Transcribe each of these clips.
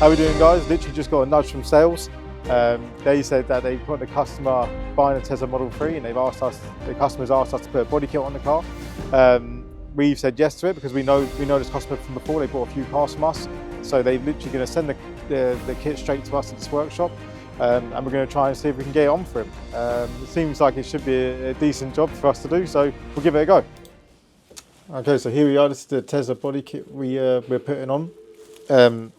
How we doing, guys? Literally just got a nudge from sales. They said that they've got the customer buying a Tesla Model 3 and they've asked us, the customer's asked us to put a body kit on the car. We've said yes to it because we know this customer from before. They bought a few cars from us. So they're literally going to send the kit straight to us at this workshop. And we're going to try and see if we can get it on for him. It seems like it should be a decent job for us to do, so we'll give it a go. Okay, so here we are. This is the Tesla body kit we're putting on.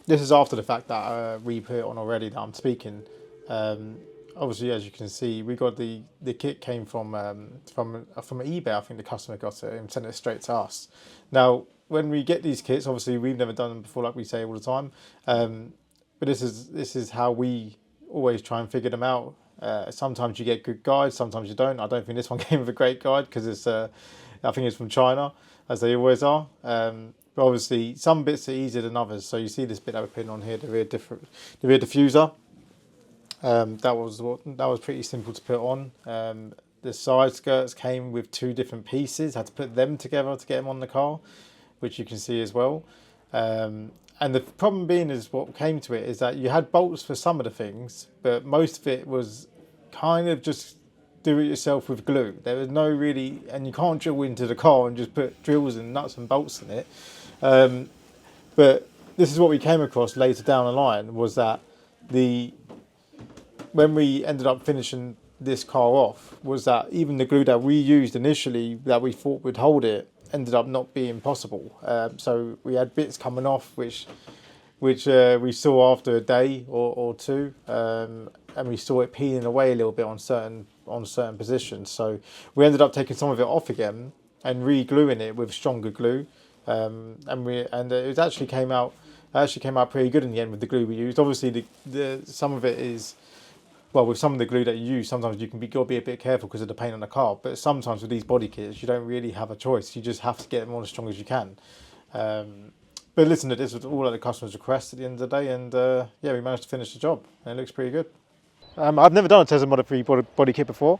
This is after the fact that we put it on already that I'm speaking. Obviously, as you can see, we got the kit came from eBay. I think the customer got it and sent it straight to us. Now, when we get these kits, obviously we've never done them before, like we say all the time. But this is how we always try and figure them out. Sometimes you get good guides, sometimes you don't. I don't think this one came with a great guide because it's I think it's from China, as they always are. But obviously, some bits are easier than others. So you see this bit that we're putting on here, the rear diffuser. That was pretty simple to put on. The side skirts came with two different pieces. Had to put them together to get them on the car, which you can see as well. And the problem being is what came to it is that you had bolts for some of the things, but most of it was kind of just do it yourself with glue. There was no really, and you can't drill into the car and just put drills and nuts and bolts in it. But this is what we came across later down the line, was that when we ended up finishing this car off, was that even the glue that we used initially that we thought would hold it ended up not being possible. So we had bits coming off which we saw after a day or two, and we saw it peeling away a little bit on certain positions. So we ended up taking some of it off again and re-gluing it with stronger glue, and it actually came out pretty good in the end with the glue we used. Obviously, some of it is, well, with some of the glue that you use, sometimes you got to be a bit careful because of the paint on the car. But sometimes with these body kits, you don't really have a choice. You just have to get them on as strong as you can. But listen, this was all at the customer's request at the end of the day, and yeah, we managed to finish the job, and it looks pretty good. I've never done a Tesla Model 3 body kit before.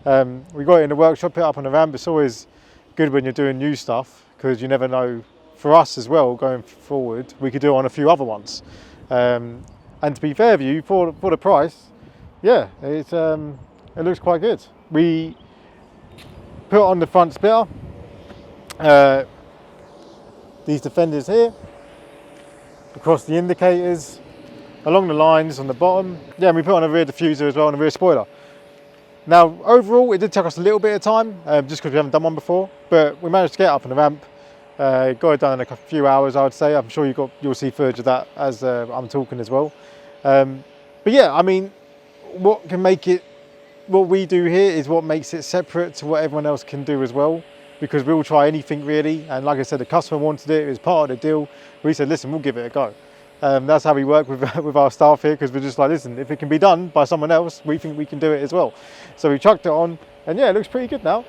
We got it in the workshop, put it up on the ramp. It's always good when you're doing new stuff because you never know. For us as well, going forward, we could do it on a few other ones. And to be fair with you, for the price, yeah, it looks quite good. We put on the front splitter, these defenders here, across the indicators, along the lines on the bottom. Yeah, and we put on a rear diffuser as well and a rear spoiler. Now, overall, it did take us a little bit of time, just because we haven't done one before, but we managed to get up on the ramp. Got it done in a few hours, I would say. I'm sure you'll see footage of that as I'm talking as well. But yeah, I mean, what we do here is what makes it separate to what everyone else can do as well, because we'll try anything really. And like I said, the customer wanted it. It was part of the deal. We said, listen, we'll give it a go. That's how we work with our staff here, because we're just like, listen, if it can be done by someone else, we think we can do it as well. So we chucked it on, and yeah, it looks pretty good now.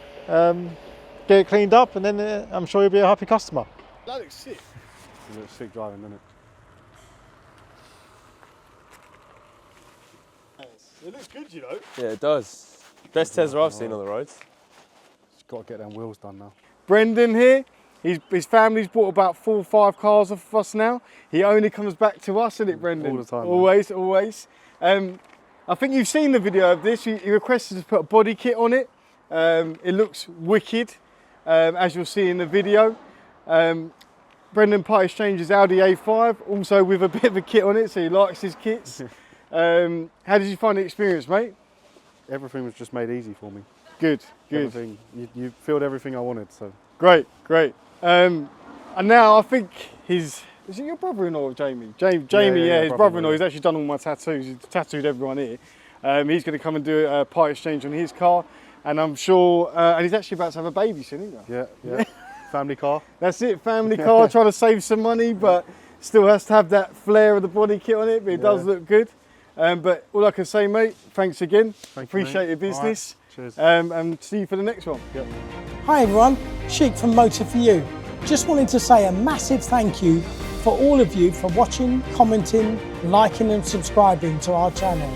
Get it cleaned up, and then I'm sure you'll be a happy customer. That looks sick. It looks sick driving, doesn't it? It looks good, you know. Yeah, it does. Best Tesla I've seen on the roads. Just got to get them wheels done now. Brendan here, his family's bought about 4 or 5 cars off of us now. He only comes back to us, isn't it, Brendan? All the time. Always, always. I think you've seen the video of this. He requested to put a body kit on it. It looks wicked, as you'll see in the video. Brendan part exchanges Audi A5, also with a bit of a kit on it, so he likes his kits. How did you find the experience, mate? Everything was just made easy for me. Good, good. Everything, you filled everything I wanted, so. Great, great. And now I think is it your brother-in-law or Jamie? Jamie, yeah, his brother-in-law. He's actually done all my tattoos. He's tattooed everyone here. He's going to come and do a part exchange on his car, and I'm sure, and he's actually about to have a baby soon, isn't he? Yeah. Family car. That's it, family car, trying to save some money, but still has to have that flair of the body kit on it, but it does look good. But all I can say, mate, thanks again. Appreciate your business. Cheers. And see you for the next one. Yep. Hi everyone, Sheik from Motor For You. Just wanted to say a massive thank you for all of you for watching, commenting, liking and subscribing to our channel.